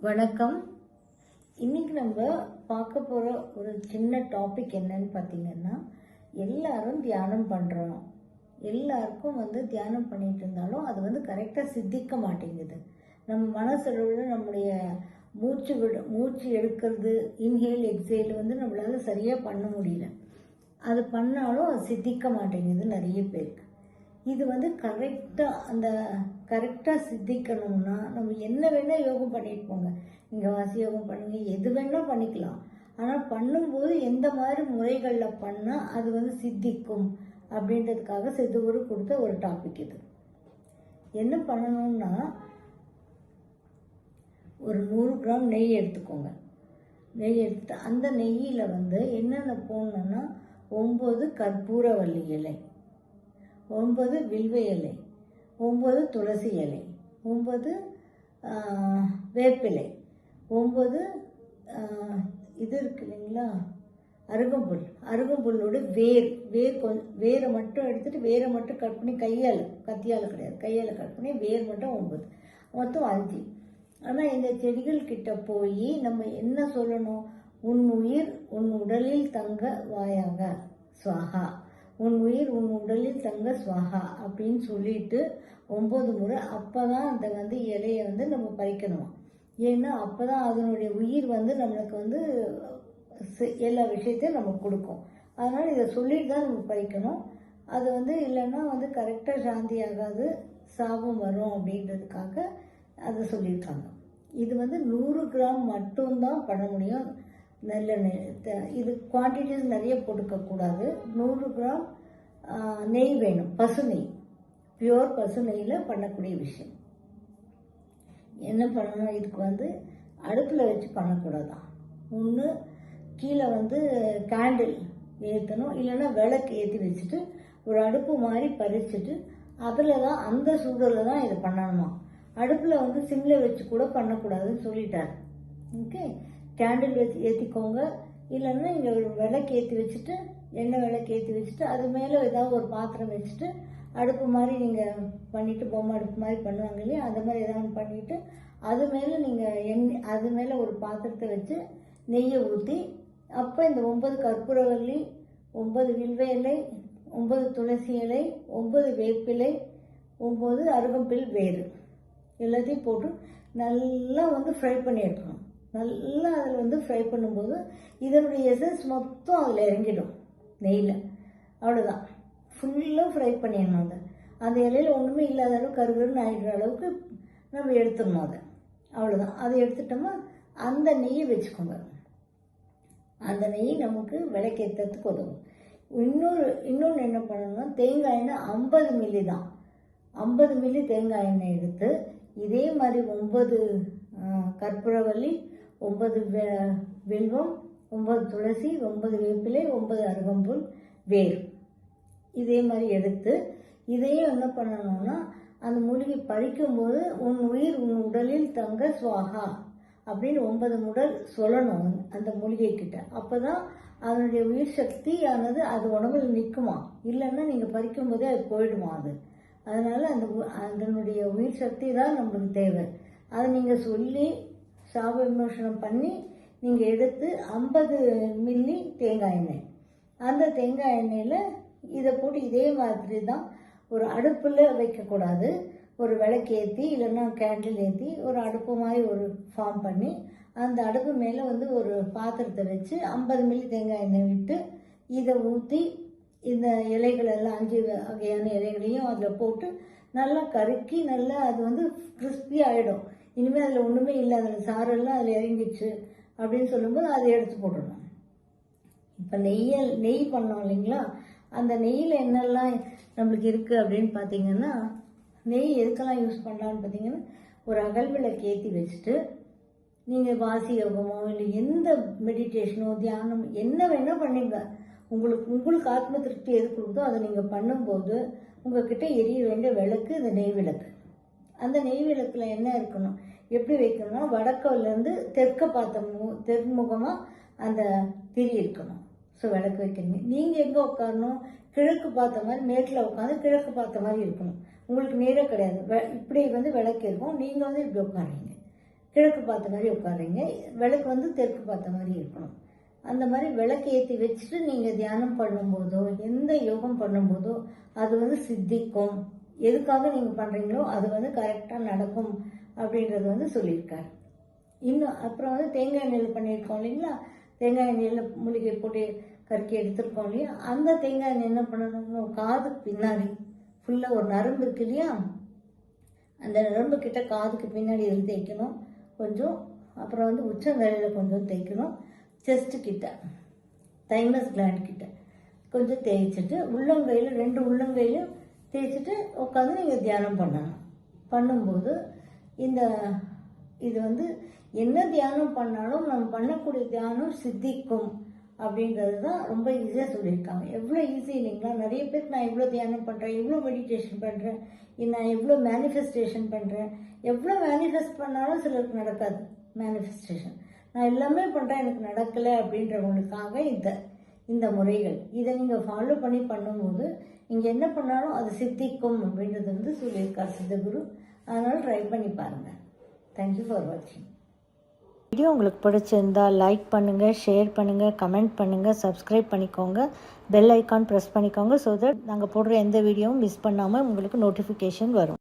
வணக்கம். இன்னைக்கு நம்ம பார்க்க போகிற ஒரு சின்ன டாபிக் என்னன்னு பார்த்தீங்கன்னா, எல்லாரும் தியானம் பண்ணுறோம். எல்லாருக்கும் தியானம் பண்ணிட்டு இருந்தாலும் அது கரெக்டாக சித்திக்க மாட்டேங்குது. நம்ம மனசளவில் நம்முடைய மூச்சு எடுக்கிறது, இன்ஹேல் எக்ஸேல் நம்மளால சரியாக பண்ண முடியல. அது பண்ணாலும் அது சித்திக்க மாட்டேங்குது நிறைய பேருக்கு. இது கரெக்டாக சித்திக்கணும்னா நம்ம என்ன வேணால் யோகம் பண்ணிட்டு போங்க. நீங்கள் வாசி யோகம் பண்ணுங்க, எது வேணால் பண்ணிக்கலாம். ஆனால் பண்ணும்போது எந்த மாதிரி முறைகளில் பண்ணால் அது சித்திக்கும் அப்படின்றதுக்காக சித்தகுரு கொடுத்த ஒரு டாபிக் இது. என்ன பண்ணணும்னா, ஒரு 100 கிராம் நெய் எடுத்துக்கோங்க. நெய் எடுத்துட்டு அந்த நெய்யில் என்னென்ன போடணும்னா, 9 கற்பூரவள்ளி இலை, 9 வில்வ இலை, 9 துளசி இலை, 9 வேப்பிலை, 9 இது இருக்கு இல்லைங்களா, அருகம்புல்லோட வேரை மட்டும் எடுத்துட்டு வேரை மட்டும் கட் பண்ணி கத்தியால் கிடையாது, கையால் கட் பண்ணி வேர் மட்டும் 9, மொத்தம் 5. ஆனால் இந்த செடிகள் கிட்ட போய் நம்ம என்ன சொல்லணும்? உன் உயிர் உன் உடலில் தங்க வாயாக ஸ்வாகா, உன் உயிர் உன் உடலில் தங்க ஸ்வாகா அப்படின்னு சொல்லிட்டு 9 முறை. அப்போ தான் அந்த இலையை நம்ம பறிக்கணும். ஏன்னா அப்போ தான் அதனுடைய உயிர் நம்மளுக்கு எல்லா விஷயத்தையும் நமக்கு கொடுக்கும். அதனால் இதை சொல்லிட்டு தான் நம்ம பறிக்கணும். அது இல்லைன்னா கரெக்டாக சாந்தி ஆகாது, சாபம் வரும் அப்படின்றதுக்காக அதை சொல்லியிருக்காங்க. இது 100 கிராம் மட்டும்தான் பண்ண முடியும். நல்லெண்ணெய் இது குவான்டிட்டிஸ் நிறைய போட்டுக்கக்கூடாது. 100 கிராம் நெய் வேணும், பசு நெய், பியூர் பசு நெய்யில் பண்ணக்கூடிய விஷயம். என்ன பண்ணணும்? இதுக்கு அடுப்பில் வச்சு பண்ணக்கூடாதான். ஒன்று கீழே கேண்டில் ஏற்றணும், இல்லைன்னா விளக்கு ஏற்றி வச்சுட்டு ஒரு அடுப்பு மாதிரி பறிச்சுட்டு அதில் தான், அந்த சூடில் தான் இதை பண்ணணுமா. அடுப்பில் சிம்மில் வச்சு கூட பண்ணக்கூடாதுன்னு சொல்லிட்டார். ஓகே, கேண்டில் வச்சு ஏற்றிக்கோங்க. இல்லைன்னா இங்கே ஒரு விளக்கு ஏற்றி வச்சுட்டு, எண்ணெய் விளக்கு ஏற்றி வச்சுட்டு அது மேலே ஏதாவது ஒரு பாத்திரம் வச்சுட்டு, அடுப்பு மாதிரி நீங்கள் பண்ணிவிட்டு, பொம்மை அடுப்பு மாதிரி பண்ணுவாங்க இல்லையா, அந்த மாதிரி ஏதாவது பண்ணிவிட்டு அது மேலே நீங்கள் அது மேலே ஒரு பாத்திரத்தை வச்சு நெய்யை ஊற்றி, அப்போ இந்த 9 கற்பூரவள்ளி, 9 வில்வ இலை, 9 துளசி இலை, 9 வேப்பிலை, 9 அருகம்பில் வேறு எல்லாத்தையும் போட்டு நல்லா ஃப்ரை பண்ணி எடுக்கணும். நல்லா அதில் ஃப்ரை பண்ணும்போது இதனுடைய எசன்ஸ் மொத்தம் அதில் இறங்கிடும் நெய்யில். அவ்வளோதான், ஃபுல்லாக ஃப்ரை பண்ணிடணும். அந்த இலையில் ஒன்றுமே இல்லாத அளவுக்கு கருகருன்னு ஆகிடுற அளவுக்கு நம்ம எடுத்துடணும் அதை. அவ்வளோதான். அதை எடுத்துட்டோம்னா அந்த நெய்யை வச்சுக்கோங்க. அந்த நெய் நமக்கு விளக்கேற்றத்துக்கு உதவும். இன்னொன்று என்ன பண்ணணும்னா, தேங்காய் எண்ணெய் 50 மில்லி தான். 50 மில்லி தேங்காய் எண்ணெய் எடுத்து இதே மாதிரி 9 கற்பூரவள்ளி, 9 வில்வம், 9 துளசி, 9 வேப்பிலை, 9 அருகம்புல் வேர், இதே மாதிரி எடுத்து இதையும் என்ன பண்ணணும்னா, அந்த மூலிகை பறிக்கும்போது உன் உயிர் உன் உடலில் தங்க ஸ்வாகா அப்படின்னு 9 முறை சொல்லணும் அந்த மூலிகை கிட்ட. அப்போ தான் அதனுடைய உயிர் சக்தியானது அது உடம்புல நிற்குமா. இல்லைன்னா நீங்கள் பறிக்கும் போதே அது போயிடுமா. அதனால் அதனுடைய உயிர் சக்தி தான் நம்மளுக்கு தேவை. அதை நீங்கள் சொல்லி சாப விமோசனம் பண்ணி நீங்கள் எடுத்து 50 மில்லி தேங்காய் எண்ணெய், அந்த தேங்காய் எண்ணெயில் இதை போட்டு இதே மாதிரி தான், ஒரு அடுப்பில் வைக்கக்கூடாது, ஒரு விளக்கு ஏற்றி இல்லைன்னா கேண்டில் ஏற்றி ஒரு அடுப்பு மாதிரி ஒரு ஃபார்ம் பண்ணி அந்த அடுப்பு மேலே ஒரு பாத்திரத்தை வச்சு 50 மில்லி தேங்காய் எண்ணெய் விட்டு இதை ஊற்றி இந்த இலைகளெல்லாம் 5 வகையான இலைகளையும் அதில் போட்டு நல்லா கருக்கி நல்லா அது கிறிஸ்பி ஆகிடும். இனிமேல் அதில் ஒன்றுமே இல்லை, அதில் சாரெல்லாம் அதில் இறங்கிடுச்சு அப்படின்னு சொல்லும்போது அதை எடுத்து போட்டுடணும். இப்போ நெய் பண்ணோம் இல்லைங்களா, அந்த நெய்யில் என்னெல்லாம் நம்மளுக்கு இருக்குது அப்படின்னு பார்த்தீங்கன்னா, நெய் எதுக்கெல்லாம் யூஸ் பண்ணலான்னு பார்த்தீங்கன்னா, ஒரு அகல் விளக்கு ஏற்றி வச்சுட்டு நீங்கள் வாசி யோகமோ இல்லை எந்த மெடிடேஷனோ தியானம் என்ன வேணால் பண்ணிங்க. உங்களுக்கு ஆத்ம திருப்தி எது கொடுத்தோ அதை நீங்கள் பண்ணும்போது உங்ககிட்ட எரிய வேண்டிய விளக்கு இந்த நெய் விளக்கு. அந்த நெய் விளக்கில் என்ன இருக்கணும், எப்படி வைக்கணும்னா, வடக்கிலேருந்து தெற்குமுகமாக அந்த திரி இருக்கணும். ஸோ விளக்கு வைக்கிறீங்க, நீங்கள் எங்கே உட்காரணும், கிழக்கு பார்த்த மாதிரி மேற்கில் உட்காந்து கிழக்கு பார்த்த மாதிரி இருக்கணும். உங்களுக்கு நேரம் கிடையாது, இப்படி விளக்கு இருக்கும், நீங்கள் இப்படி உட்காருங்க. கிழக்கு பார்த்த மாதிரி உட்காருங்க. விளக்கு வந்து தெற்கு பார்த்த மாதிரி இருக்கணும். அந்த மாதிரி விளக்கு ஏற்றி வச்சுட்டு நீங்கள் தியானம் பண்ணும்போதோ எந்த யோகம் பண்ணும்போதோ அது வந்து சித்திக்கும். எதுக்காக நீங்கள் பண்ணுறீங்களோ அது வந்து கரெக்டாக நடக்கும் அப்படின்றது வந்து சொல்லியிருக்காரு. இன்னும் அப்புறம் வந்து தேங்காய் எண்ணெயில் பண்ணியிருக்கோம் இல்லைங்களா, தேங்காய் எண்ணெயில் மூலிகை போட்டு கறக்கி எடுத்துருக்கோம் இல்லையா, அந்த தேங்காய் எண்ணெய் என்ன பண்ணணும், காதுக்கு பின்னாடி ஃபுல்லாக ஒரு நரம்பு இருக்கு இல்லையா, அந்த நரம்பு கிட்ட காதுக்கு பின்னாடி இதில் தேய்க்கணும் கொஞ்சம். அப்புறம் வந்து உச்சந்தலையில் கொஞ்சம் தேய்க்கணும். செஸ்ட்டு கிட்ட, தைமஸ் கிளாண்ட் கிட்ட கொஞ்சம் தேய்ச்சிட்டு உள்ளங்கையில் 2 உள்ளங்கையிலும் தேய்ச்சிட்டு உட்காந்து நீங்கள் தியானம் பண்ணணும். பண்ணும்போது இது வந்து என்ன தியானம் பண்ணாலும் நம்ம பண்ணக்கூடிய தியானம் சித்திக்கும் அப்படின்றது தான் ரொம்ப ஈஸியாக சொல்லியிருக்காங்க. எவ்வளோ ஈஸி இல்லைங்களா? நிறைய பேருக்கு நான் எவ்வளோ தியானம் பண்ணுறேன், எவ்வளோ மெடிடேஷன் பண்ணுறேன், நான் எவ்வளோ மேனிஃபெஸ்டேஷன் பண்ணுறேன், எவ்வளோ மேனிஃபெஸ்ட் பண்ணாலும் சிலருக்கு நடக்காது மேனிஃபெஸ்டேஷன். நான் எல்லாமே பண்ணுறேன் எனக்கு நடக்கலை அப்படின்றவங்களுக்காக இந்த முறைகள் இதை நீங்கள் ஃபாலோ பண்ணி பண்ணும்போது நீங்கள் என்ன பண்ணாலும் அது சித்திக்கும் அப்படின்றது வந்து சொல்லியிருக்கார் சித்தகுரு. அதனால் ட்ரை பண்ணி பாருங்கள். தேங்க்யூ ஃபார் வாட்சிங். வீடியோ உங்களுக்கு பிடிச்சிருந்தா லைக் பண்ணுங்கள், ஷேர் பண்ணுங்கள், கமெண்ட் பண்ணுங்கள், சப்ஸ்கிரைப் பண்ணிக்கோங்க, பெல் ஐக்கான் ப்ரெஸ் பண்ணிக்கோங்க. ஸோ தட் நாங்கள் போடுற எந்த வீடியோவும் மிஸ் பண்ணாமல் உங்களுக்கு நோட்டிஃபிகேஷன் வரும்.